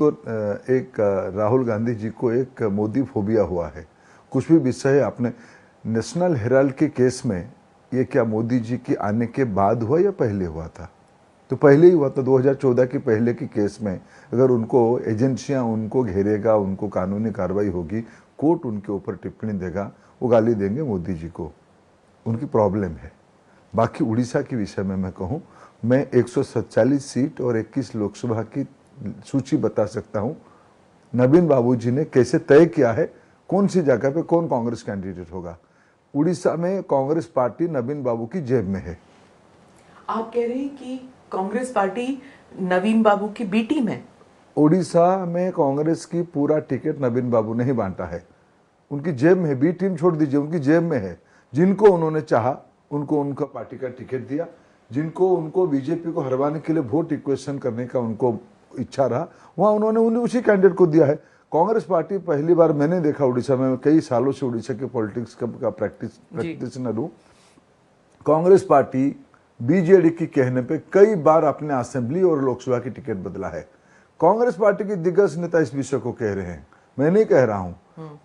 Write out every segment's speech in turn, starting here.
तो एक राहुल गांधी जी को एक मोदी फोबिया हुआ है। कुछ भी विषय आपने नेशनल हेराल्ड के केस में, ये क्या मोदी जी के आने के बाद हुआ या पहले हुआ था? तो पहले ही हुआ था। 2014 के पहले के केस में अगर उनको एजेंसियां उनको घेरेगा, उनको कानूनी कार्रवाई होगी, कोर्ट उनके ऊपर टिप्पणी देगा, वो गाली देंगे मोदी जी को, उनकी प्रॉब्लम है। बाकी उड़ीसा के विषय में मैं कहूँ, मैं 147 सीट और 21 लोकसभा की सूची बता सकता हूँ। नवीन बाबू जी ने कैसे तय किया है कौन सी जगह पे कौन कांग्रेस कैंडिडेट होगा। उड़ीसा में कांग्रेस पार्टी नवीन बाबू की जेब में है। आप कह रहे हैं कि कांग्रेस पार्टी नवीन बाबू की बी टीम है? उड़ीसा में कांग्रेस की पूरा टिकट नवीन बाबू ने ही बांटा है, उनकी जेब में है। बी टीम छोड़ दीजिए, उनकी जेब में है। जिनको उन्होंने चाहा उनको उनका पार्टी का टिकट दिया, जिनको उनको बीजेपी को हरवाने के लिए वोट इक्वेशन करने का उनको इच्छा रहा, वहां उन्होंने उन्हें उसी कैंडिडेट को दिया है। कांग्रेस पार्टी पहली बार मैंने देखा उड़ीसा में, कई सालों से उड़ीसा के पॉलिटिक्स का प्रैक्टिशनर हूं। कांग्रेस पार्टी बीजेडी की कहने पे कई बार अपने असेंबली और लोकसभा की टिकट बदला है। कांग्रेस पार्टी के दिग्गज नेता इस विषय को कह रहे हैं, मैं नहीं कह रहा हूं।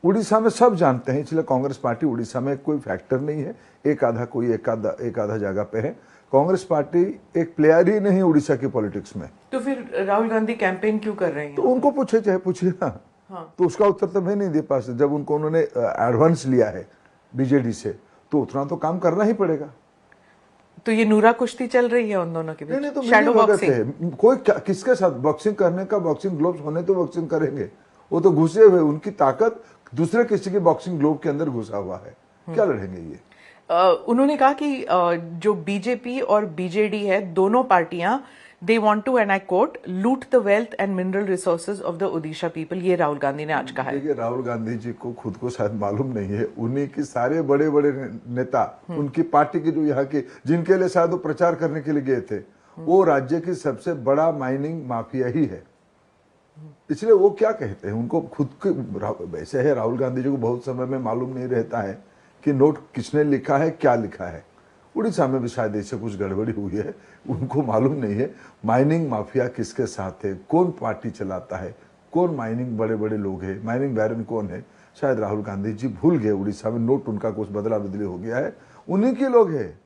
उड़ीसा में सब जानते हैं, इसलिए कांग्रेस पार्टी उड़ीसा में कोई फैक्टर नहीं है। एक आधा जगह पे है। कांग्रेस पार्टी एक प्लेयर ही नहीं उड़ीसा की पॉलिटिक्स में। तो फिर राहुल गांधी कैंपेन क्यों कर रहे हैं? तो उनको पूछे, चाहे पूछिए ना। हाँ। तो उसका उत्तर तो मैं नहीं दे पा सकता। जब उन्होंने एडवांस लिया है बीजेडी से, तो उतना तो काम करना ही पड़ेगा। तो ये नूरा कुश्ती चल रही है उन दोनों के बीच? नहीं, तो शैडो बॉक्सिंग। कोई किसके साथ बॉक्सिंग करने का, बॉक्सिंग ग्लोव्स होने तो बॉक्सिंग करेंगे। वो तो घुसे हुए, उनकी ताकत दूसरे किसी के बॉक्सिंग ग्लोव के अंदर घुसा हुआ है। क्या लड़ेंगे ये? उन्होंने कहा कि जो बीजेपी और बीजेडी है, दोनों पार्टियां, they want to, and I quote, loot the wealth and mineral resources of the Odisha people. ये राहुल गांधी ने आज कहा है। देखिए, राहुल गांधी जी को खुद को शायद मालूम नहीं है, उन्हीं की सारे बड़े बड़े नेता, उनकी पार्टी के जो यहाँ के, जिनके लिए शायद वो प्रचार करने के लिए गए थे, वो राज्य की सबसे बड़ा माइनिंग माफिया ही है। इसलिए वो क्या कहते हैं, उनको खुद के वैसे है, राहुल गांधी जी को बहुत समय में मालूम नहीं रहता है कि नोट किसने लिखा है, क्या लिखा है। उड़ीसा में भी शायद ऐसे कुछ गड़बड़ी हुई है, उनको मालूम नहीं है माइनिंग माफिया किसके साथ है, कौन पार्टी चलाता है, कौन माइनिंग बड़े बड़े लोग हैं, माइनिंग बैरन कौन है। शायद राहुल गांधी जी भूल गए। उड़ीसा में नोट उनका कुछ बदला बदली हो गया है। उन्हीं के लोग हैं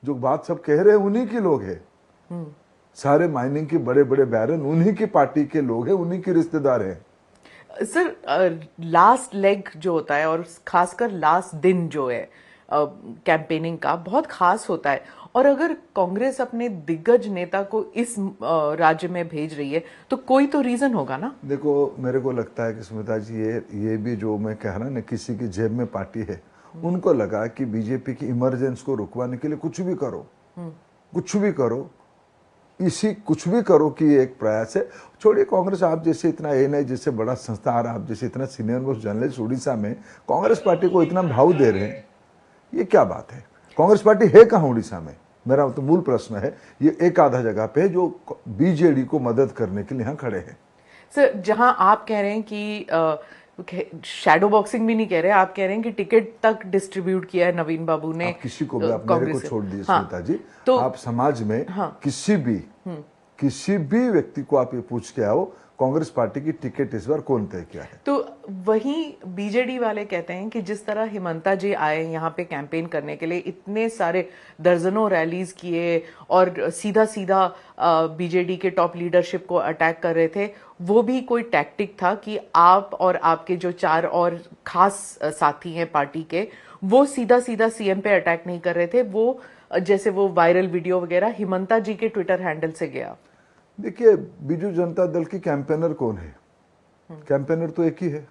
जो बात सब कह रहे हैं, उन्हीं के लोग हैं। सारे माइनिंग के बड़े बड़े बैरन उन्हीं की पार्टी के लोग हैं, उन्हीं के रिश्तेदार हैं। सर, लास्ट लेग जो होता है और खासकर लास्ट दिन जो है कैंपेनिंग का, बहुत खास होता है। और अगर कांग्रेस अपने दिग्गज नेता को इस राज्य में भेज रही है तो कोई तो रीजन होगा ना। देखो, मेरे को लगता है कि स्मिता जी, ये भी जो मैं कह रहा ना, किसी की जेब में पार्टी है, उनको लगा कि बीजेपी की इमरजेंस को रुकवाने के लिए कुछ भी करो, कुछ भी करो, कुछ भी करो कि ये एक प्रयास है। छोड़िए कांग्रेस, आप जैसे इतना एएनआई जैसे बड़ा संस्था, आप जैसे इतना सीनियर मोस्ट जर्नलिस्ट उड़ीसा में कांग्रेस पार्टी को इतना भाव दे रहे हैं, ये क्या बात है? कांग्रेस पार्टी है कहाँ उड़ीसा में? मेरा तो मूल प्रश्न है। ये एक आधा जगह पे जो बीजेडी को मदद करने के लिए यहाँ खड़े हैं। सर, जहां आप कह रहे हैं कि शैडो बॉक्सिंग भी नहीं कह रहे, आप कह रहे हैं कि टिकट तक डिस्ट्रीब्यूट किया है नवीन बाबू ने। आप किसी को भी, आप मेरे को छोड़ दीजिए स्मिता जी, तो आप समाज में किसी भी व्यक्ति को आप ये पूछ के आओ, कांग्रेस पार्टी की टिकट इस बार कौन तय किया है? तो वहीं बीजेडी वाले कहते हैं कि जिस तरह हिमंता जी आए यहाँ पे कैंपेन करने के लिए, इतने सारे दर्जनों रैलीज किए और सीधा सीधा बीजेडी के टॉप लीडरशिप को अटैक कर रहे थे, वो भी कोई टैक्टिक था कि आप और आपके जो 4 और खास साथी हैं पार्टी के, वो सीधा सीधा सीएम पे अटैक नहीं कर रहे थे। वो जैसे वो वायरल वीडियो वगैरह हिमंता जी के ट्विटर हैंडल से गया। देखिए, बीजू जनता दल की कैंपेनर कौन है? कैंपेनर तो एक ही है।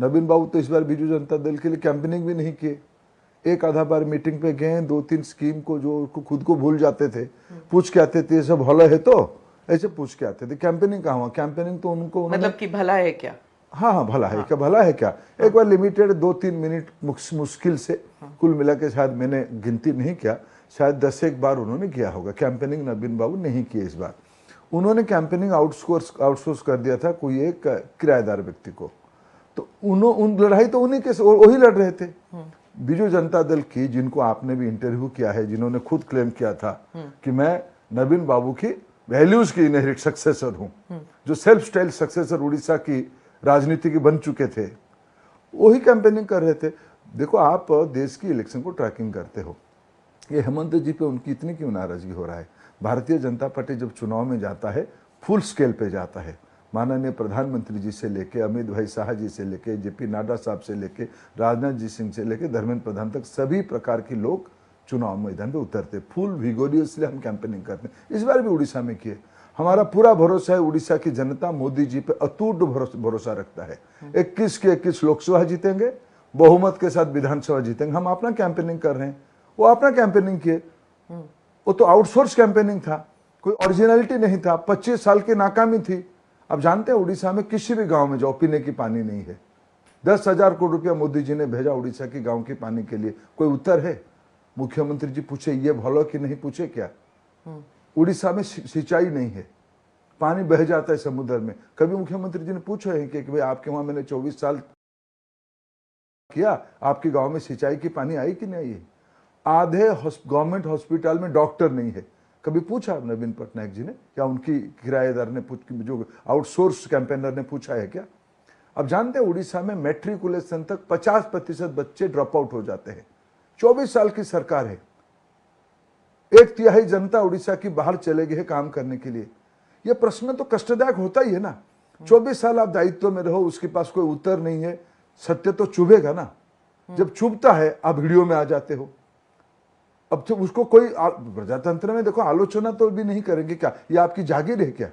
नवीन बाबू तो इस बार बीजू जनता दल के लिए कैंपेनिंग भी नहीं किए। एक आधा बार मीटिंग पे गए, 2-3 स्कीम को जो खुद को भूल जाते थे, पूछ के आते थे ये सब भला है, तो ऐसे पूछ के आते थे। कैंपेनिंग कहाँ हुआ? कैंपेनिंग तो उनको मतलब कि भला है क्या? हाँ, भला है क्या? भला है क्या? एक बार लिमिटेड 2-3 मिनट मुश्किल से, कुल मिला के शायद मैंने गिनती नहीं किया, शायद 10-1 बार उन्होंने किया होगा। कैंपेनिंग नवीन बाबू नहीं किए इस बार। उन्होंने कैंपेनिंग आउटसोर्स कर दिया था कोई एक किराएदार व्यक्ति को। तो उन लड़ाई तो उन्हीं के वही लड़ रहे थे। बीजू जनता दल की, जिनको आपने भी इंटरव्यू किया है, जिन्होंने खुद क्लेम किया था कि मैं नवीन बाबू की वैल्यूज की इनहेरिट सक्सेसर हूं, जो सेल्फ स्टाइल सक्सेसर उड़ीसा की राजनीति के बन चुके थे, वही कैंपेनिंग कर रहे थे। देखो, आप देश की इलेक्शन को ट्रैकिंग करते हो, ये हेमंत जी पे उनकी इतनी क्यों नाराजगी हो रहा है? भारतीय जनता पार्टी जब चुनाव में जाता है फुल स्केल पे जाता है। माननीय प्रधानमंत्री जी से लेके अमित भाई शाह जी से लेके जेपी नड्डा साहब से लेके राजनाथ जी सिंह से लेके धर्मेंद्र प्रधान तक सभी प्रकार के लोग चुनाव मैदान पे उतरते, फुल विगोरियसली हम कैंपेनिंग करते हैं। इस बार भी उड़ीसा में किए। हमारा पूरा भरोसा है, उड़ीसा की जनता मोदी जी पे अटूट भरोसा रखता है। 21 के 21 लोकसभा जीतेंगे, बहुमत के साथ विधानसभा जीतेंगे। हम अपना कैंपेनिंग कर रहे हैं, वो अपना कैंपेनिंग किए। वो तो आउटसोर्स कैंपेनिंग था, कोई ओरिजिनलिटी नहीं था। 25 साल की नाकामी थी। अब जानते हैं उड़ीसा में किसी भी गांव में जाओ पीने की पानी नहीं है। 10,000 करोड़ रुपया मोदी जी ने भेजा उड़ीसा के गांव के पानी के लिए, कोई उत्तर है? मुख्यमंत्री जी पूछे ये भलो कि नहीं पूछे क्या? उड़ीसा में सिंचाई नहीं है, पानी बह जाता है समुद्र में। कभी मुख्यमंत्री जी ने पूछा है कि भाई आपके वहां मैंने 24 साल किया, आपके गांव में सिंचाई की पानी आई कि नहीं है? आधे गवर्नमेंट हॉस्पिटल में डॉक्टर नहीं है। कभी पूछा नवीन पटनायक जी ने? क्या उनकी किराएदार ने जो आउटसोर्स कैंपेनर ने पूछा है क्या? अब जानते हैं उड़ीसा में मैट्रिकुलेशन तक 50% बच्चे ड्रॉप आउट हो जाते हैं। 24 साल की सरकार है, 1/3 जनता उड़ीसा की बाहर चले गई है काम करने के लिए। यह प्रश्न तो कष्टदायक होता ही है ना। 24 साल आप दायित्व में रहो, उसके पास कोई उत्तर नहीं है, सत्य तो चुभेगा ना। जब चुभता है आप वीडियो में आ जाते हो। अब तो उसको कोई प्रजातंत्र में देखो आलोचना तो भी नहीं करेंगे क्या? ये आपकी जागीर है क्या?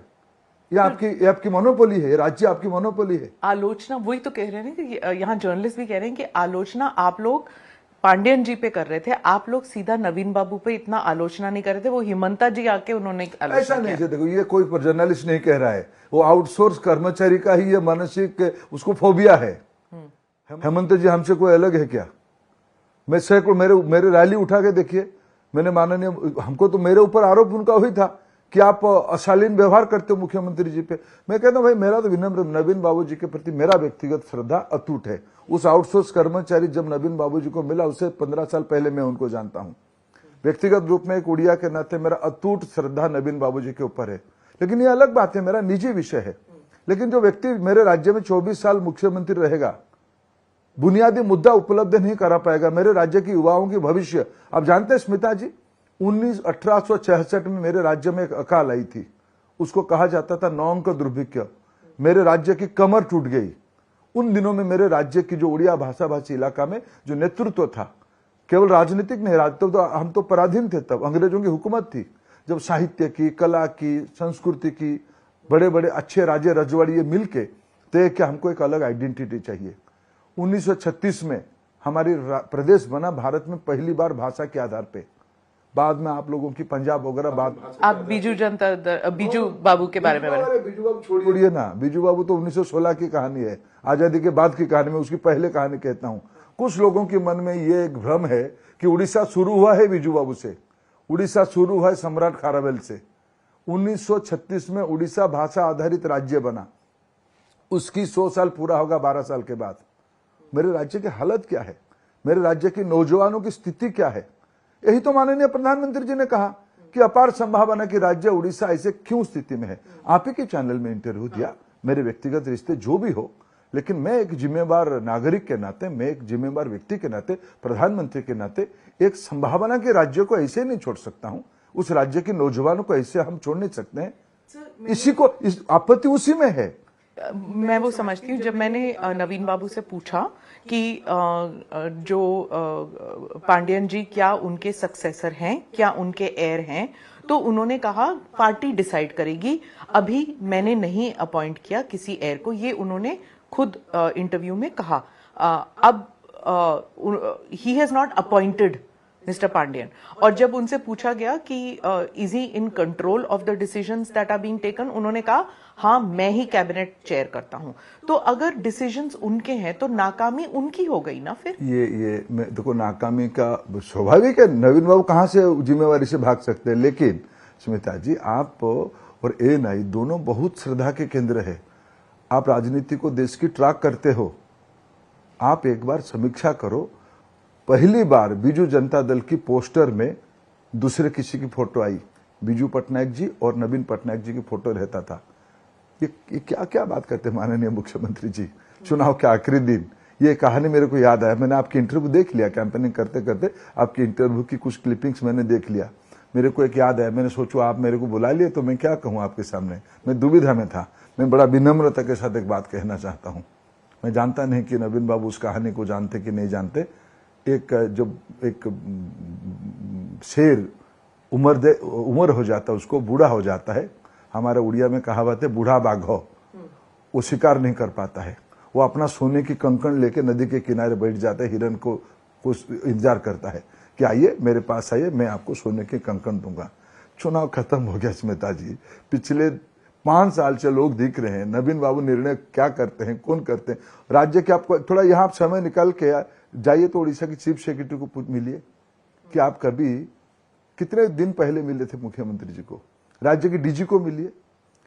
ये आपकी मोनोपोली है? ये राज्य आपकी मोनोपोली है? आलोचना वही तो कह रहे हैं कि यहाँ जर्नलिस्ट भी कह रहे हैं कि आलोचना आप लोग पांडियन जी पे कर रहे थे, आप लोग सीधा नवीन बाबू पे इतना आलोचना नहीं कर रहे थे। वो हिमंता जी आके उन्होंने आलोचना ऐसा नहीं है। देखो, ये कोई जर्नलिस्ट नहीं कह रहा है, वो आउटसोर्स कर्मचारी का ही ये मानसिक उसको फोबिया है। हेमंत जी हमसे कोई अलग है क्या? मैं सैकड़ों मेरे रैली उठा के देखिए, मैंने माननीय हमको तो मेरे ऊपर आरोप उनका हुई था कि आप अशालीन व्यवहार करते हो मुख्यमंत्री जी पे। मैं कहता हूं भाई, मेरा तो विनम्र नवीन बाबू जी के प्रति मेरा व्यक्तिगत श्रद्धा अटूट है। उस आउटसोर्स कर्मचारी जब नवीन बाबू जी को मिला, उससे 15 साल पहले मैं उनको जानता हूं। व्यक्तिगत रूप में एक उड़िया के नाते मेरा अटूट श्रद्धा नवीन बाबू जी के ऊपर है। लेकिन ये अलग बात है, मेरा निजी विषय है। लेकिन जो व्यक्ति मेरे राज्य में 24 साल मुख्यमंत्री रहेगा, बुनियादी मुद्दा उपलब्ध नहीं करा पाएगा, मेरे राज्य की युवाओं की भविष्य। आप जानते हैं स्मिता जी, 1866 में मेरे राज्य में एक अकाल आई थी, उसको कहा जाता था 9 अंक दुर्भिक्ष। मेरे राज्य की कमर टूट गई। उन दिनों में मेरे राज्य की जो उड़िया भाषा भाषी इलाका में जो नेतृत्व था, केवल राजनीतिक नहीं, हम तो पराधीन थे, तब अंग्रेजों की हुकूमत थी। जब साहित्य की, कला की, संस्कृति की बड़े बड़े अच्छे राजे रजवाड़ी मिलके तो क्या हमको एक अलग आइडेंटिटी चाहिए। 1936 में हमारी प्रदेश बना भारत में पहली बार भाषा के आधार पे। बाद में आप लोगों की पंजाब वगैरह बात, आप बीजू बाबू के बारे में बोले। बीजू बाबू छोड़िए ना, बीजू बाबू तो 1916 की कहानी है, आजादी के बाद की कहानी में उसकी पहले कहानी कहता हूं। कुछ लोगों के मन में ये एक भ्रम है कि उड़ीसा शुरू हुआ है बीजू बाबू से। उड़ीसा शुरू हुआ है सम्राट खारावेल से। 1936 में उड़ीसा भाषा आधारित राज्य बना, उसकी 100 साल पूरा होगा 12 साल के बाद। मेरे राज्य की हालत क्या है, मेरे राज्य के नौजवानों की स्थिति क्या है? यही तो माननीय प्रधानमंत्री जी ने कहा कि अपार संभावना की राज्य उड़ीसा ऐसे क्यों स्थिति में है। आप ही के चैनल में इंटरव्यू दिया, मेरे व्यक्तिगत रिश्ते जो भी हो, लेकिन मैं एक जिम्मेवार नागरिक के नाते, मैं एक जिम्मेवार व्यक्ति के नाते, प्रधानमंत्री के नाते एक संभावना के राज्य को ऐसे नहीं छोड़ सकता हूं। उस राज्य के नौजवानों को ऐसे हम छोड़ नहीं सकते हैं। इसी को आपत्ति उसी में है। मैं वो समझती हूँ, जब मैंने नवीन बाबू से पूछा कि जो पांडियन जी क्या उनके सक्सेसर हैं, क्या उनके एयर हैं, तो उन्होंने कहा पार्टी डिसाइड करेगी, अभी मैंने नहीं अपॉइंट किया किसी एयर को। ये उन्होंने खुद इंटरव्यू में कहा। अब he has not appointed mister Pandian. और जब उनसे पूछा गया कि is he in control of the decisions that are being taken, उन्होंने कहा हाँ मैं ही कैबिनेट चेयर करता हूं। तो अगर डिसीजंस उनके हैं तो नाकामी उनकी हो गई ना फिर। ये देखो, नाकामी का स्वाभाविक है, नवीन बाबू कहां से जिम्मेवारी से भाग सकते हैं। लेकिन स्मिता जी, आप और ANI दोनों बहुत श्रद्धा के केंद्र है। आप राजनीति को देश की ट्रैक करते हो, आप एक बार समीक्षा करो। पहली बार बीजू जनता दल की पोस्टर में दूसरे किसी की फोटो आई, बीजू पटनायक जी और नवीन पटनायक जी की फोटो रहता था। ये क्या क्या बात करते हैं माननीय मुख्यमंत्री जी, चुनाव के आखिरी दिन। ये कहानी मेरे को याद आया, मैंने आपकी इंटरव्यू देख लिया, कैंपेनिंग करते करते आपकी इंटरव्यू की कुछ क्लिपिंग्स मैंने देख लिया। मेरे को एक याद है, मैंने सोचो आप मेरे को बुला लिए तो मैं क्या कहूँ आपके सामने, मैं दुविधा में था। मैं बड़ा विनम्रता के साथ एक बात कहना चाहता हूँ। मैं जानता नहीं कि नवीन बाबू उस कहानी को जानते कि नहीं जानते। एक शेर उम्र हो जाता है, उसको बूढ़ा हो जाता है, हमारे उड़िया में कहावत है बूढ़ा बाघो, वो शिकार नहीं कर पाता है। वो अपना सोने की कंकण लेके नदी के किनारे बैठ जाता है, हिरन को इंतजार करता है कि आइए मेरे पास आइए, मैं आपको सोने के कंकण दूंगा। चुनाव खत्म हो गया स्मिता जी, पिछले 5 साल से लोग दिख रहे हैं नवीन बाबू निर्णय क्या करते हैं, कौन करते हैं राज्य के। आपको थोड़ा यहाँ समय निकाल के जाइए तो उड़ीसा की चीफ सेक्रेटरी को मिलिए कि आप कभी कितने दिन पहले मिले थे मुख्यमंत्री जी को, राज्य के डीजी को मिलिए,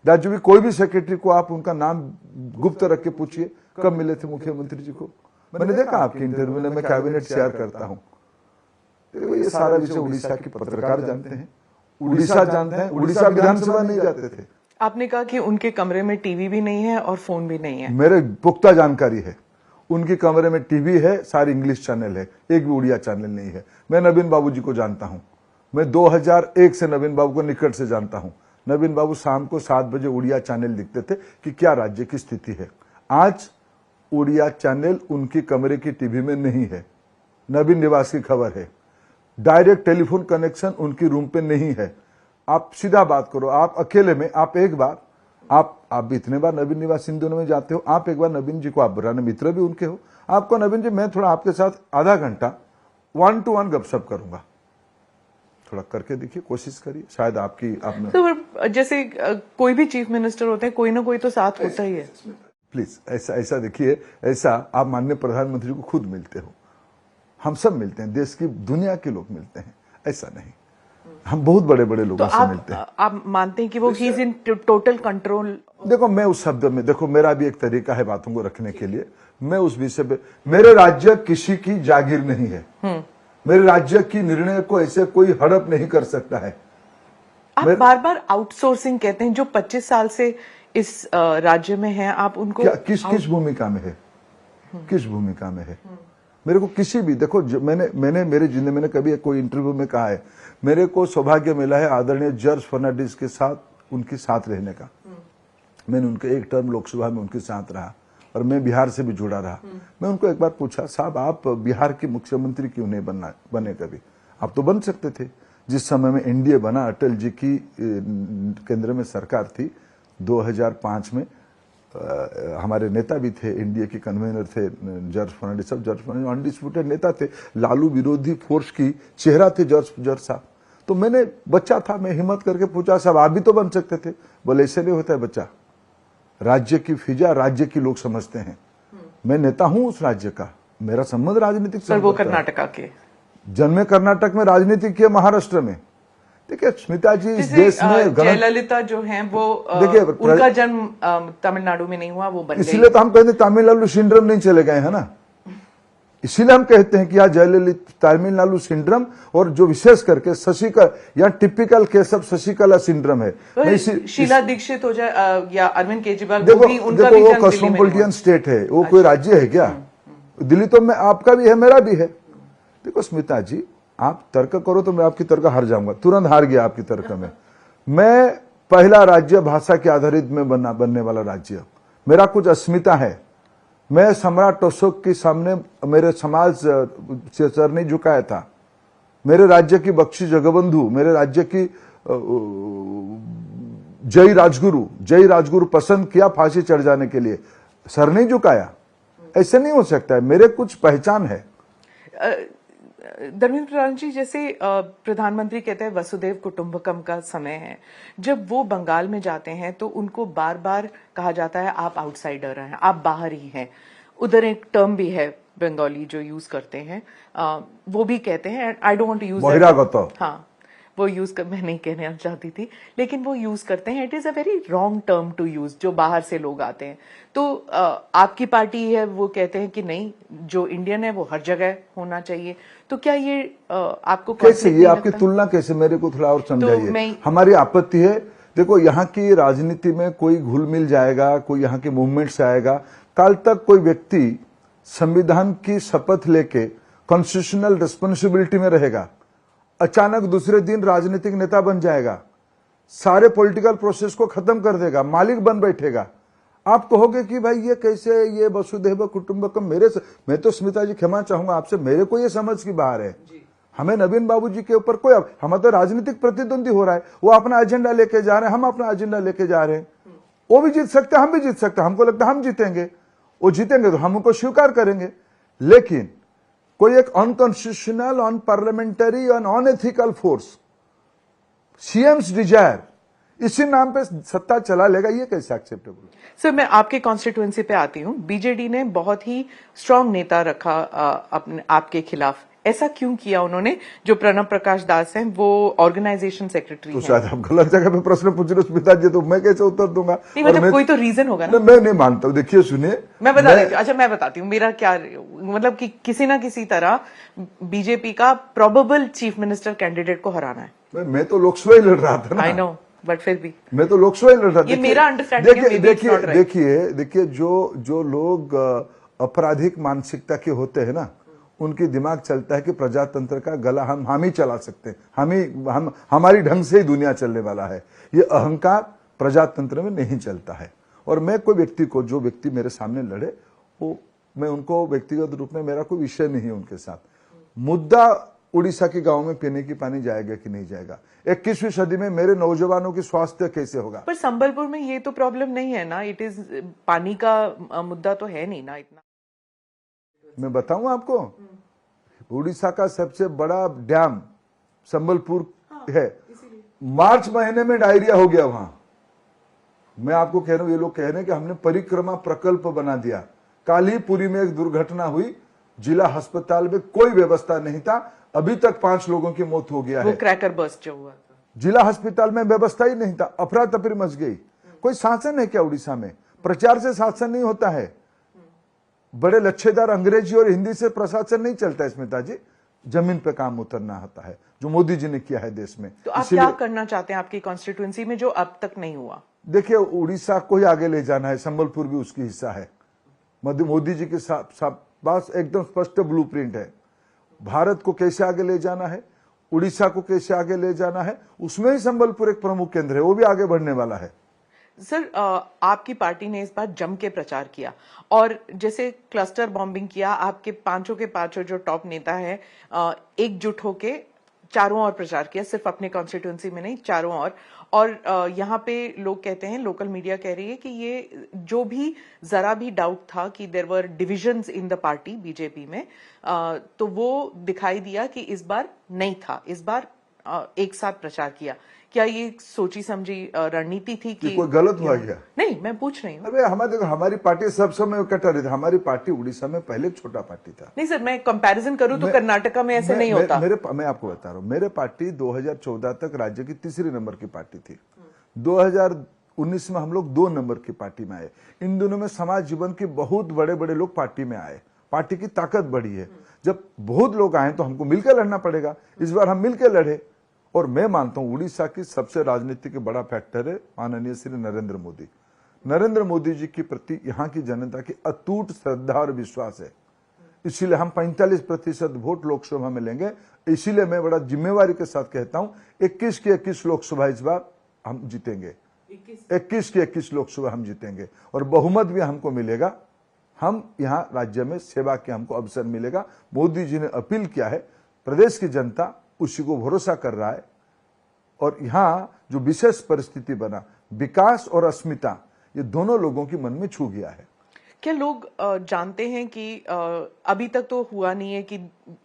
राज्य की कोई भी सेक्रेटरी को आप उनका नाम गुप्त रख के पूछिए कब मिले थे मुख्यमंत्री जी को। मैंने देखा आपके इंटरव्यू में, मैं कैबिनेट शेयर करता हूँ। तो ये सारा विषय उड़ीसा के पत्रकार जानते हैं, उड़ीसा जानते हैं, उड़ीसा विधानसभा नहीं जाते थे। आपने कहा कि उनके कमरे में टीवी भी नहीं है और फोन भी नहीं है। मेरे पुख्ता जानकारी है, उनके कमरे में टीवी है, सारी इंग्लिश चैनल है, एक भी उड़िया चैनल नहीं है। मैं नवीन बाबू जी को जानता हूं, मैं 2001 से नवीन बाबू को निकट से जानता हूं। नवीन बाबू शाम को 7 बजे उड़िया चैनल लिखते थे कि क्या राज्य की स्थिति है। आज उड़िया चैनल उनकी कमरे की टीवी में नहीं है, नवीन निवास की खबर है। डायरेक्ट टेलीफोन कनेक्शन उनकी रूम पे नहीं है। आप सीधा बात करो, आप अकेले में, आप एक बार, आप इतने बार नवीन निवास इन दोनों में जाते हो, आप एक बार नवीन जी को, आप पुराने मित्र भी उनके हो, आपको नवीन जी मैं थोड़ा आपके साथ आधा घंटा 1 to 1 गपशप करूंगा, थोड़ा करके देखिए, कोशिश करिए, शायद आपकी आपने तो जैसे कोई भी चीफ मिनिस्टर होते हैं, कोई ना कोई तो साथ होता ही है। प्लीज ऐसा देखिए, ऐसा आप माननीय प्रधानमंत्री को खुद मिलते हो, हम सब मिलते हैं, देश की दुनिया के लोग मिलते हैं, ऐसा नहीं, हम बहुत बड़े बड़े लोगों से मिलते हैं। आप मानते हैं कि वो he is in total control? देखो मैं उस शब्द में, देखो मेरा भी एक तरीका है बातों को रखने के लिए, मैं उस विषय पे, मेरे राज्य किसी की जागीर नहीं है, मेरे राज्य की निर्णय को ऐसे कोई हड़प नहीं कर सकता है। आप बार बार आउटसोर्सिंग कहते हैं, जो 25 साल से इस राज्य में हैं, आप उनको किस भूमिका में है, किस भूमिका में है? मेरे को किसी भी, देखो मैंने मेरे जिंदगी में कभी कोई इंटरव्यू में कहा है, मेरे को सौभाग्य मिला है आदरणीय जॉर्ज फर्नांडिस के साथ, उनके साथ रहने का। मैंने उनके एक टर्म लोकसभा में उनके साथ रहा और मैं बिहार से भी जुड़ा रहा। मैं उनको एक बार पूछा, साहब आप बिहार के मुख्यमंत्री क्यों नहीं बने कभी? आप तो बन सकते थे। जिस समय में एनडीए बना, अटल जी की केंद्र में सरकार थी, 2005 में हमारे नेता भी थे, एनडीए के कन्वीनर थे जॉर्ज फर्नांडिस साहब। जॉर्ज फर्नांडिस अनडिस्प्यूटेड नेता थे, लालू विरोधी फोर्स की चेहरा थे जॉर्ज साहब। तो मैंने, बच्चा था, मैं हिम्मत करके पूछा, साहब आप भी तो बन सकते थे। बोले ऐसे नहीं होता है बच्चा, राज्य की फिजा राज्य की लोग समझते हैं, मैं नेता हूं उस राज्य का, मेरा संबंध राजनीतिक सर वो कर्नाटका के जन्मे, कर्नाटक में राजनीति किया, महाराष्ट्र में। देखिए स्मिता जी, इस देश में जयललिता जो हैं वो, देखिए उनका जन्म तमिलनाडु में नहीं हुआ, वो बन गई। इसलिए तो हम कहते हैं तमिलनाडु सिंड्रोम नहीं चले गए है ना, इसीलिए हम कहते हैं कि यहाँ जयललिता तमिलनाडु सिंड्रोम, और जो विशेष करके शशिकला, यहाँ typical case of Sasikala syndrome है। शीला दीक्षित हो जाए या अरविंद केजरीवाल, देखो वो कॉस्मोपॉलिटन स्टेट है, वो कोई राज्य है क्या? दिल्ली तो मैं, आपका भी है, मेरा भी है। देखो स्मिता जी, आप तर्क करो तो मैं आपकी तर्क हार जाऊंगा, तुरंत हार गया आपकी तर्क में। मैं पहला राज्य भाषा के आधारित में बनने वाला राज्य, मेरा कुछ अस्मिता है। मैं सम्राट अशोक के सामने मेरे समाज से सर नहीं झुकाया था। मेरे राज्य की बख्शी जगबंधु, मेरे राज्य की जय राजगुरु पसंद किया फांसी चढ़ जाने के लिए, सर नहीं झुकाया। ऐसे नहीं हो सकता है, मेरे कुछ पहचान है। धर्मेंद्र प्रधान जी, जैसे प्रधानमंत्री कहते हैं वसुदेव कुटुंबकम का समय है, जब वो बंगाल में जाते हैं तो उनको बार बार कहा जाता है आप आउटसाइडर हैं, आप बाहर ही हैं। उधर एक टर्म भी है बंगाली जो यूज करते हैं, वो भी कहते हैं, I don't want to use, बहिरागत। हाँ, वो यूज कर, मैं नहीं कहना चाहती थी, लेकिन वो यूज करते हैं। It is a very wrong term to use, जो बाहर से लोग आते हैं। तो आपकी पार्टी है, वो कहते हैं कि नहीं, जो इंडियन है वो हर जगह होना चाहिए। तो क्या ये आपको कैसे, ये आपकी लगता? तुलना कैसे, मेरे को थोड़ा और समझाइए। मैं हमारी आपत्ति है, देखो यहाँ की राजनीति में कोई घुल मिल जाएगा, कोई यहाँ के मूवमेंट्स आएगा, कल तक कोई व्यक्ति संविधान की शपथ लेके कॉन्स्टिट्यूशनल रिस्पॉन्सिबिलिटी में रहेगा, अचानक दूसरे दिन राजनीतिक नेता बन जाएगा, सारे पॉलिटिकल प्रोसेस को खत्म कर देगा, मालिक बन बैठेगा। आप कहोगे कि भाई ये कैसे, ये वसुधैव कुटुंबकम, मैं तो स्मिता जी क्षमा चाहूंगा आपसे, मेरे को ये समझ की बाहर है। हमें नवीन बाबू जी के ऊपर कोई, हम तो राजनीतिक प्रतिद्वंदी हो रहा है, वो अपना एजेंडा लेके जा रहे हैं, हम अपना एजेंडा लेके जा रहे हैं। वो भी जीत सकते हैं, हम भी जीत सकते हैं, हमको लगता है हम जीतेंगे, वो जीतेंगे तो हम उनको स्वीकार करेंगे। लेकिन कोई एक unconstitutional, unparliamentary, unethical force, CM's desire, इसी नाम पे सत्ता चला लेगा, ये कैसे एक्सेप्टेबल? सर, मैं आपके कॉन्स्टिट्यूएंसी पे आती हूँ। बीजेडी ने बहुत ही स्ट्रांग नेता रखा अपने आपके खिलाफ। ऐसा क्यों किया उन्होंने? जो प्रणब प्रकाश दास हैं, वो ऑर्गेनाइजेशन सेक्रेटरी तो हैं। शायद आप गलत जगह पे प्रश्न पूछ रहे हो स्मिता जी, तो मैं कैसे उत्तर दूंगा? नहीं, मतलब कोई तो रीजन होगा ना। मैं नहीं मानता हूँ। देखिए सुनिए, मैं बता देती हूँ। अच्छा, मैं बताती हूँ मेरा क्या, मतलब कि किसी ना किसी तरह बीजेपी का प्रोबेबल चीफ मिनिस्टर कैंडिडेट को हराना है। मैं तो लोकसभा ही लड़ रहा था ना। आई नो, बट फिर भी मैं तो लोकसभा ही लड़ रहा था। ये मेरा अंडरस्टैंडिंग है। देखिए जो लोग आपराधिक मानसिकता के होते हैं ना, उनकी दिमाग चलता है कि प्रजातंत्र का गला हम ही चला सकते हैं, हम हमारी ढंग से ही दुनिया चलने वाला है। ये अहंकार प्रजातंत्र में नहीं चलता है। और मैं कोई व्यक्ति को, जो व्यक्ति मेरे सामने लड़े, वो मैं उनको व्यक्तिगत रूप में, मेरा कोई विषय नहीं है उनके साथ। मुद्दा उड़ीसा के गांव में पीने की पानी जाएगा कि नहीं जाएगा, 21वीं सदी में मेरे नौजवानों की स्वास्थ्य कैसे होगा। पर संबलपुर में ये तो प्रॉब्लम नहीं है ना, इट इज पानी का मुद्दा तो है नहीं ना इतना। मैं बताऊं आपको, उड़ीसा का सबसे बड़ा डैम संबलपुर है। मार्च महीने में डायरिया हो गया वहां। मैं आपको कह रहा हूं, ये लोग कह रहे हैं कि हमने परिक्रमा प्रकल्प बना दिया। कालीपुरी में एक दुर्घटना हुई, जिला अस्पताल में कोई व्यवस्था नहीं था, अभी तक 5 लोगों की मौत हो गया है। वो क्रैकर बर्स्ट जो हुआ था, जिला अस्पताल में व्यवस्था ही नहीं था, अफरा तफरी मच गई। कोई शासन है क्या उड़ीसा में? प्रचार से शासन नहीं होता है। बड़े लच्छेदार अंग्रेजी और हिंदी से प्रशासन नहीं चलता है स्मिता जी, जमीन पे काम उतरना होता है, जो मोदी जी ने किया है देश में। तो आप क्या करना चाहते हैं आपकी कॉन्स्टिट्यूएंसी में जो अब तक नहीं हुआ? देखिए, उड़ीसा को ही आगे ले जाना है, संबलपुर भी उसकी हिस्सा है। मोदी जी के पास एकदम स्पष्ट ब्लूप्रिंट है, भारत को कैसे आगे ले जाना है, उड़ीसा को कैसे आगे ले जाना है, उसमें ही संबलपुर एक प्रमुख केंद्र है, वो भी आगे बढ़ने वाला है। सर, आपकी पार्टी ने इस बार जम के प्रचार किया, और जैसे क्लस्टर बॉम्बिंग किया, आपके पांचों के पांचों जो टॉप नेता है एकजुट होके चारों ओर प्रचार किया, सिर्फ अपने कॉन्स्टिट्यूएंसी में नहीं, चारों ओर। और यहाँ पे लोग कहते हैं, लोकल मीडिया कह रही है कि ये जो भी जरा भी डाउट था कि there were divisions in the party BJP में, तो वो दिखाई दिया कि इस बार नहीं था, इस बार एक साथ प्रचार किया। क्या ये सोची समझी रणनीति थी कि कोई गलत हुआ क्या? नहीं, मैं पूछ रही हूँ। अरे हमारी पार्टी सब समय इकट्ठा रहती। हमारी पार्टी उड़ीसा में पहले एक छोटा पार्टी था। नहीं सर, मैं कंपैरिजन करूं तो कर्नाटका में ऐसे नहीं होता। मैं आपको बता रहा हूँ, मेरे पार्टी 2014 तक राज्य की तीसरी नंबर की पार्टी थी। 2019 में हम लोग 2 नंबर की पार्टी में आए। इन दोनों में समाज जीवन के बहुत बड़े बड़े लोग पार्टी में आए, पार्टी की ताकत बढ़ी है। जब बहुत लोग आए तो हमको मिलकर लड़ना पड़ेगा। इस बार हम मिलकर लड़े, और मैं मानता हूं उड़ीसा की सबसे राजनीति के बड़ा फैक्टर है माननीय श्री नरेंद्र मोदी। नरेंद्र मोदी जी के प्रति यहाँ की जनता की अटूट श्रद्धा और विश्वास है, इसीलिए हम 45% वोट लोकसभा में लेंगे। इसीलिए मैं बड़ा जिम्मेवारी के साथ कहता हूं 21 की 21 लोकसभा इस बार हम जीतेंगे, 21 की 21 लोकसभा हम जीतेंगे, और बहुमत भी हमको मिलेगा। हम यहाँ राज्य में सेवा के हमको अवसर मिलेगा। मोदी जी ने अपील किया है, प्रदेश की जनता उसी को भरोसा कर रहा है। और यहाँ जो विशेष परिस्थिति बना, विकास और अस्मिता, ये दोनों लोगों की मन में छू गया है। क्या लोग जानते हैं कि अभी तक तो हुआ नहीं है कि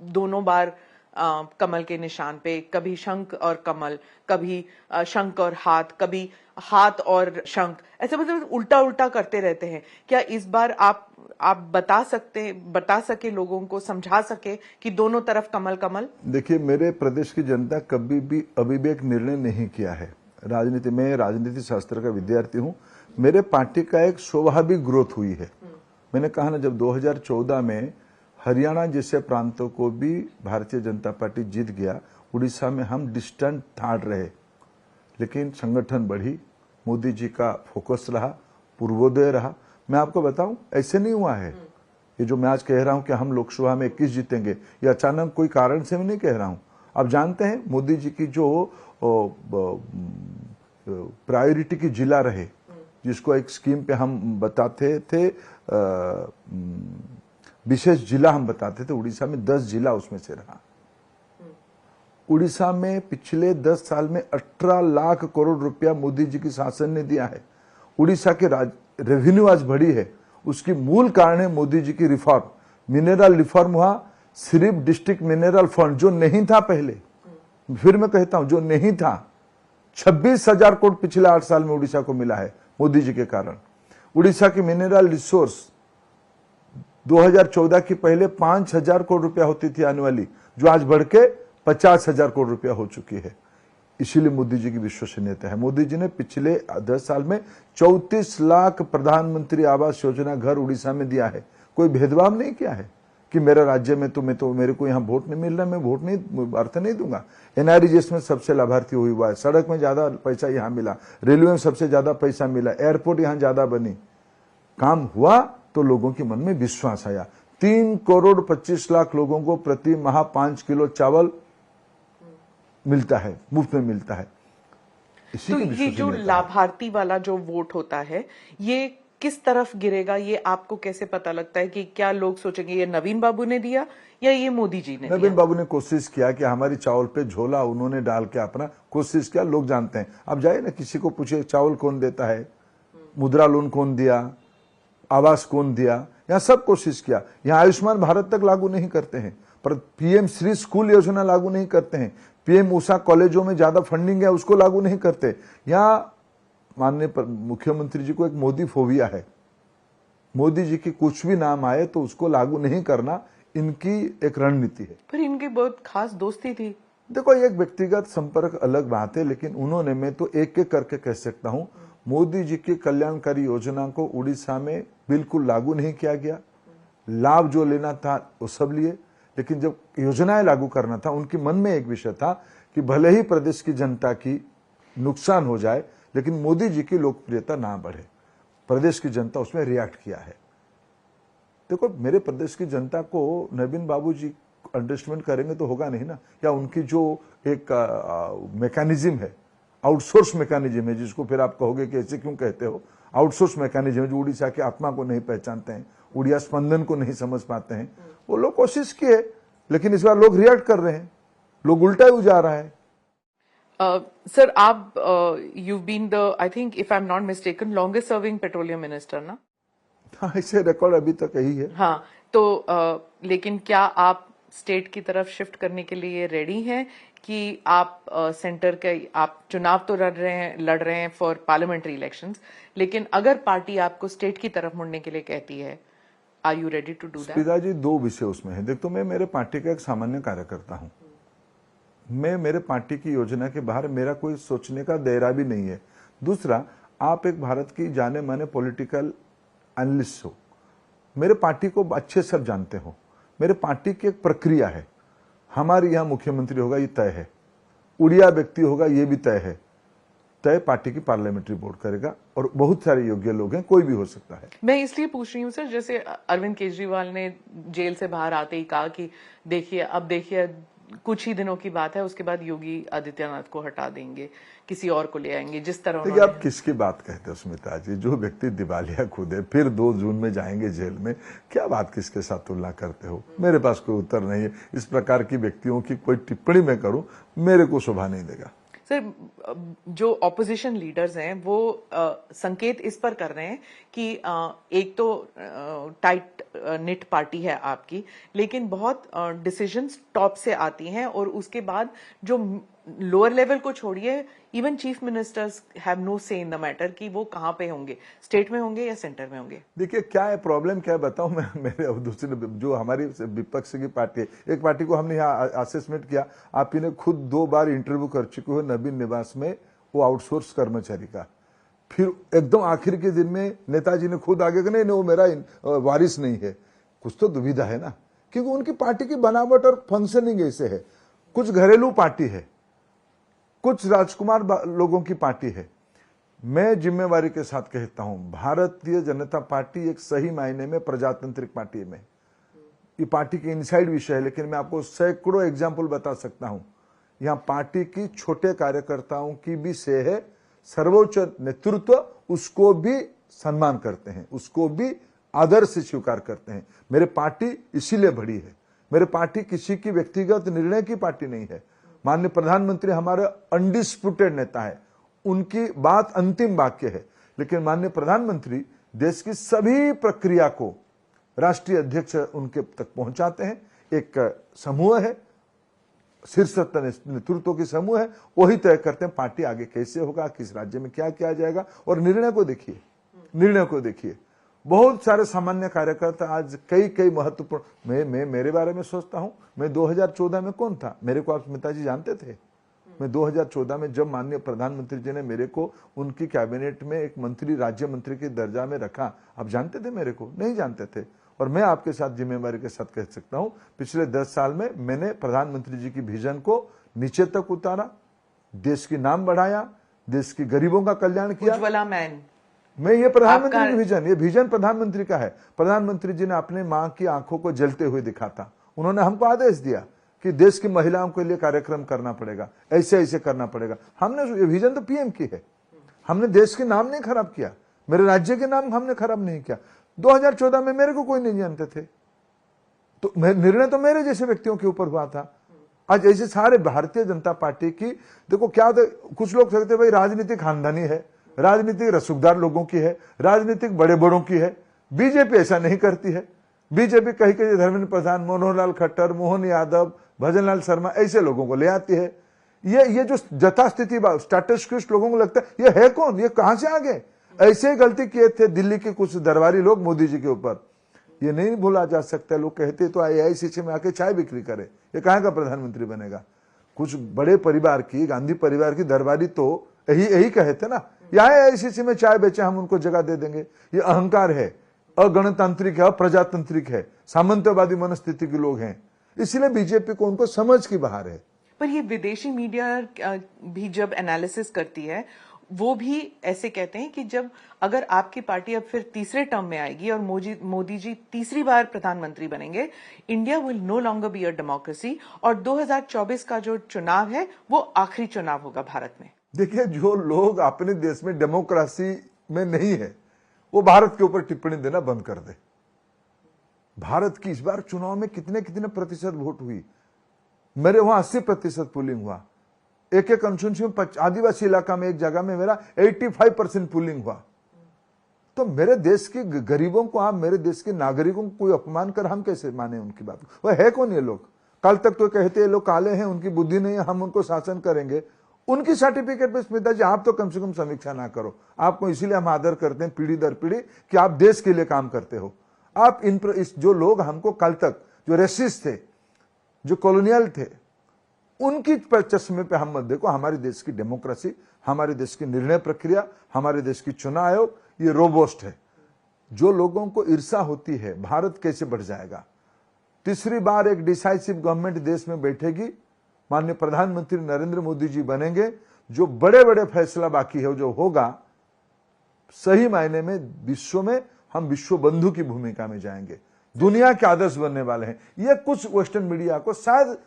दोनों बार कमल के निशान पे, कभी शंख और कमल, कभी शंख और हाथ, कभी हाथ और शंख, ऐसे मतलब उल्टा उल्टा करते रहते हैं। क्या इस बार आप बता सके लोगों को, समझा सके कि दोनों तरफ कमल कमल? देखिए, मेरे प्रदेश की जनता कभी भी अविवेक निर्णय नहीं किया है। राजनीति में राजनीति शास्त्र का विद्यार्थी हूं। मेरे पार्टी का एक स्वाभाविक ग्रोथ हुई है। मैंने कहा ना, जब 2014 में हरियाणा जैसे प्रांतों को भी भारतीय जनता पार्टी जीत गया, उड़ीसा में हम डिस्टेंट थर्ड रहे, लेकिन संगठन बढ़ी, मोदी जी का फोकस रहा, पूर्वोदय रहा। मैं आपको बताऊं, ऐसे नहीं हुआ है। ये जो मैं आज कह रहा हूं कि हम लोकसभा में 21 जीतेंगे, ये अचानक कोई कारण से मैं नहीं कह रहा हूं। आप जानते हैं, मोदी जी की जो प्रायोरिटी की जिला रहे, जिसको एक स्कीम पे हम बताते थे, विशेष जिला हम बताते थे, उड़ीसा में 10 जिला उसमें से रहा। उड़ीसा में पिछले 10 साल में 18 लाख करोड़ रुपया मोदी जी की शासन ने दिया है। उड़ीसा के रेवेन्यू आज बढ़ी है, उसकी मूल कारण है मोदी जी की रिफॉर्म। मिनरल रिफॉर्म हुआ, सिर्फ डिस्ट्रिक्ट मिनरल फंड जो नहीं था पहले, फिर मैं कहता हूं जो नहीं था, 26,000 करोड़ पिछले 8 साल में उड़ीसा को मिला है मोदी जी के कारण। उड़ीसा की मिनरल रिसोर्स 2014 की पहले 5,000 करोड़ रुपया होती थी आने वाली, जो आज बढ़ के 50,000 करोड़ रुपया हो चुकी है। इसीलिए मोदी जी की विश्वसनीयता है। मोदी जी ने पिछले 10 साल में 34 लाख प्रधानमंत्री आवास योजना घर उड़ीसा में दिया है। कोई भेदभाव नहीं किया है कि मेरे राज्य में तो मेरे को यहाँ वोट नहीं मिल रहा, मैं वोट नहीं अर्थ नहीं दूंगा। एनआरईजीएस में सबसे लाभार्थी हुआ है, सड़क में ज्यादा पैसा यहाँ मिला, रेलवे में सबसे ज्यादा पैसा मिला, एयरपोर्ट यहाँ ज्यादा बनी। काम हुआ तो लोगों के मन में विश्वास आया। 3 करोड़ 25 लाख लोगों को प्रति माह 5 किलो चावल मिलता है, मुफ्त में मिलता है। इसी तो की ये जो लाभार्थी वाला जो वोट होता है, ये किस तरफ गिरेगा, ये आपको कैसे पता लगता है कि क्या लोग सोचेंगे ये नवीन बाबू ने दिया या ये मोदी जी ने? नवीन बाबू ने कोशिश किया कि हमारी चावल पे झोला उन्होंने डाल के अपना कोशिश किया, लोग जानते हैं। अब जाइए ना, किसी को पूछे चावल कौन देता है, मुद्रा लोन कौन दिया, आवास कौन दिया, यहाँ सब कोशिश किया। यहाँ आयुष्मान भारत तक लागू नहीं करते हैं, पर पीएम श्री स्कूल योजना लागू नहीं करते हैं, पीएम उषा कॉलेजों में ज्यादा फंडिंग है उसको लागू नहीं करते। यहाँ माननीय मुख्यमंत्री जी को एक मोदी फोबिया है। मोदी जी की कुछ भी नाम आए तो उसको लागू नहीं करना इनकी एक रणनीति है। पर इनकी बहुत खास दोस्ती थी। देखो, एक व्यक्तिगत संपर्क अलग बात है, लेकिन उन्होंने, मैं तो एक एक करके कह सकता हूं, मोदी जी की कल्याणकारी योजना को उड़ीसा में बिल्कुल लागू नहीं किया गया। लाभ जो लेना था वो सब लिए, लेकिन जब योजनाएं लागू करना था, उनके मन में एक विषय था कि भले ही प्रदेश की जनता की नुकसान हो जाए, लेकिन मोदी जी की लोकप्रियता ना बढ़े। प्रदेश की जनता उसमें रिएक्ट किया है। देखो, मेरे प्रदेश की जनता को नवीन बाबू जी अंडरस्टैंड करेंगे तो होगा नहीं ना, या उनकी जो एक मैकेनिज्म है, आउटसोर्स मैकेनिज्म है, जिसको फिर आप कहोगे कि ऐसे क्यों कहते हो, आउटसोर्स मैकेनिज्म है, जो उड़ीसा की आत्मा को नहीं पहचानते हैं, उड़िया स्पंदन को नहीं समझ पाते हैं, वो लोग कोशिश किए, लेकिन इस बार लोग रिएक्ट कर रहे हैं, लोग उल्टा ही जा रहा है। सर, आप you been the, I think if I am not mistaken, longest serving petroleum minister ना? हाँ, ऐसे रिकॉर्ड अभी तक यही है। हाँ, तो लेकिन क्या आप स्टेट की तरफ शिफ्ट करने के लिए रेडी हैं कि आप सेंटर के, आप चुनाव तो लड़ रहे हैं फॉर पार्लियामेंट्री इलेक्शंस, लेकिन अगर पार्टी आपको स्टेट की तरफ मुड़ने के लिए कहती है, are you ready to do that? पिताजी, 2 विषय उसमें है। देख, तो मैं मेरे पार्टी का एक सामान्य कार्यकर्ता हूं। मैं मेरे पार्टी की योजना के बाहर मेरा कोई सोचने का दायरा भी नहीं है। दूसरा, आप एक भारत की जाने माने पॉलिटिकल एनालिस्ट हो, मेरे पार्टी को अच्छे सब जानते हो। मेरे पार्टी की एक प्रक्रिया है, हमारे यहाँ मुख्यमंत्री होगा ये तय है, उड़िया व्यक्ति होगा ये भी तय है, तय पार्टी की पार्लियामेंट्री बोर्ड करेगा, और बहुत सारे योग्य लोग हैं, कोई भी हो सकता है। मैं इसलिए पूछ रही हूँ सर, जैसे अरविंद केजरीवाल ने जेल से बाहर आते ही कहा कि देखिए कुछ ही दिनों की बात है, उसके बाद योगी आदित्यनाथ को हटा देंगे, किसी और को ले आएंगे, जिस तरह। देखिए, आप किसकी बात कहते हो स्मिता जी? जो व्यक्ति दिवालिया खुद है, फिर 2 जून में जाएंगे जेल में, क्या बात किसके साथ तुलना करते हो? मेरे पास कोई उत्तर नहीं है। इस प्रकार की व्यक्तियों की कोई टिप्पणी मैं करूं, मेरे को शोभा नहीं देगा। सर, जो ऑपोजिशन लीडर्स हैं वो संकेत इस पर कर रहे हैं कि एक तो टाइट निट पार्टी है आपकी, लेकिन बहुत डिसीजंस टॉप से आती हैं और उसके बाद जो लोअर लेवल को छोड़िए, even chief ministers have no say in the matter कि वो कहाँ पे होंगे, स्टेट में होंगे या सेंटर में होंगे। देखिए क्या है प्रॉब्लम, क्या बताऊं मैं, मेरे दूसरे जो हमारी विपक्ष की पार्टी है, एक पार्टी को हमने यहाँ असेसमेंट किया, आप इन्हें खुद 2 बार इंटरव्यू कर चुके हो नवीन निवास में, वो आउटसोर्स कर्मचारी का। फिर एकदम आखिर के दिन में नेताजी ने खुद आगे नहीं वो मेरा वारिस नहीं है। कुछ तो दुविधा है ना, क्योंकि उनकी पार्टी की बनावट और फंक्शनिंग ऐसे है। कुछ घरेलू पार्टी है, कुछ राजकुमार लोगों की पार्टी है। मैं जिम्मेवारी के साथ कहता हूं, भारतीय जनता पार्टी एक सही मायने में प्रजातांत्रिक पार्टी में, ये पार्टी के इनसाइड विषय है, लेकिन मैं आपको सैकड़ों एग्जाम्पल बता सकता हूं। यहां पार्टी की छोटे कार्यकर्ताओं की भी से है, सर्वोच्च नेतृत्व उसको भी सम्मान करते हैं, उसको भी आदर से स्वीकार करते हैं। मेरे पार्टी इसीलिए बड़ी है, मेरे पार्टी किसी की व्यक्तिगत निर्णय की पार्टी नहीं है। माननीय प्रधानमंत्री हमारे अनडिस्प्यूटेड नेता है, उनकी बात अंतिम वाक्य है, लेकिन माननीय प्रधानमंत्री देश की सभी प्रक्रिया को राष्ट्रीय अध्यक्ष उनके तक पहुंचाते हैं। एक समूह है, शीर्ष नेतृत्व की समूह है, वही तय करते हैं पार्टी आगे कैसे होगा, किस राज्य में क्या किया जाएगा। और निर्णय को देखिए, निर्णय को देखिए, बहुत सारे सामान्य कार्यकर्ता आज कई महत्वपूर्ण, मैं मेरे बारे में सोचता हूं, मैं 2014 में कौन था, मेरे को आप नेताजी जानते थे। मैं 2014 में जब माननीय प्रधानमंत्री जी ने मेरे को उनकी कैबिनेट में एक मंत्री, राज्य मंत्री के दर्जा में रखा, आप जानते थे मेरे को? नहीं जानते थे। और मैं आपके साथ जिम्मेवारी के साथ कह सकता हूं, पिछले 10 साल में मैंने प्रधानमंत्री जी की विजन को नीचे तक उतारा, देश की नाम बढ़ाया, देश की गरीबों का कल्याण किया। उज्ज्वला मैन, मैं ये प्रधानमंत्री की विजन, ये विजन प्रधानमंत्री का है। प्रधानमंत्री जी ने अपने मां की आंखों को जलते हुए दिखा था। उन्होंने हमको आदेश दिया कि देश की महिलाओं के लिए कार्यक्रम करना पड़ेगा, ऐसे ऐसे करना पड़ेगा। हमने ये विजन तो पीएम की है, हमने देश के नाम नहीं खराब किया, मेरे राज्य के नाम हमने खराब नहीं किया। 2014 में मेरे को कोई नहीं जानते थे, तो निर्णय तो मेरे जैसे व्यक्तियों के ऊपर हुआ था। आज ऐसे सारे भारतीय जनता पार्टी की देखो क्या, कुछ लोग कहते भाई राजनीतिक खानदानी है, राजनीतिक रसूखदार लोगों की है, राजनीतिक बड़े बड़ों की है। बीजेपी ऐसा नहीं करती है। बीजेपी कहीं कहीं धर्मेंद्र प्रधान, मनोहर लाल खट्टर, मोहन यादव, भजनलाल शर्मा ऐसे लोगों को ले आती है। ये जो यथास्थिति स्टेटस क्वो लोगों को लगता है ये है कौन, ये कहां से आ गए। ऐसे ही गलती किए थे दिल्ली के कुछ दरबारी लोग मोदी जी के ऊपर, ये नहीं भूला जा सकता। लोग कहते तो AICC में आके चाय बिक्री करे, ये कहां का प्रधानमंत्री बनेगा। कुछ बड़े परिवार की, गांधी परिवार की दरबारी तो यही कहे थे ना, या AICC में चाय बेचे, हम उनको जगह दे देंगे। ये अहंकार है, अगणतांत्रिक है, अप्रजातांत्रिक है, सामंतवादी मनस्थिति के लोग हैं। इसलिए बीजेपी को उनको समझ की बाहर है। पर ये विदेशी मीडिया भी जब एनालिसिस करती है, वो भी ऐसे कहते हैं कि जब अगर आपकी पार्टी अब फिर तीसरे टर्म में आएगी और मोदी जी तीसरी बार प्रधानमंत्री बनेंगे, India will no longer be a democracy, और 2024 का जो चुनाव है वो आखिरी चुनाव होगा भारत में। देखिए, जो लोग अपने देश में डेमोक्रेसी में नहीं है, वो भारत के ऊपर टिप्पणी देना बंद कर दे। भारत की इस बार चुनाव में कितने प्रतिशत वोट हुई? मेरे वहां 80% पोलिंग हुआ। एक कंस्टिट्यूंसी में आदिवासी इलाका में एक जगह में मेरा 85% पोलिंग हुआ। तो मेरे देश के गरीबों को, आप मेरे देश के नागरिकों को कोई अपमान कर हम कैसे माने उनकी बात? वो है कौन ये लोग? कल तक तो कहते हैं लोग काले हैं, उनकी बुद्धि नहीं है, हम उनको शासन करेंगे। उनकी सर्टिफिकेट पे स्मिता जी आप तो कम से कम समीक्षा ना करो। आपको इसीलिए हम आदर करते हैं पीढ़ी दर पीढ़ी कि आप देश के लिए काम करते हो। आप जो लोग हमको कल तक जो रेसिस्ट थे, जो कॉलोनियल थे, उनकी चश्मे पे हम मत देखो। हमारे देश की डेमोक्रेसी, हमारे देश की निर्णय प्रक्रिया, हमारे देश की चुनाव आयोग ये रोबोस्ट है। जो लोगों को ईर्षा होती है भारत कैसे बढ़ जाएगा, तीसरी बार एक डिसाइसिव गवर्नमेंट देश में बैठेगी, माननीय प्रधानमंत्री नरेंद्र मोदी जी बनेंगे, जो बड़े बड़े फैसला बाकी है जो होगा, सही मायने में विश्व में हम विश्व बंधु की भूमिका में जाएंगे, दुनिया के आदर्श बनने वाले हैं। ये कुछ वेस्टर्न मीडिया को शायद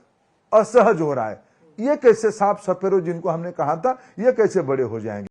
असहज हो रहा है, ये कैसे सांप सपेरो जिनको हमने कहा था, ये कैसे बड़े हो जाएंगे।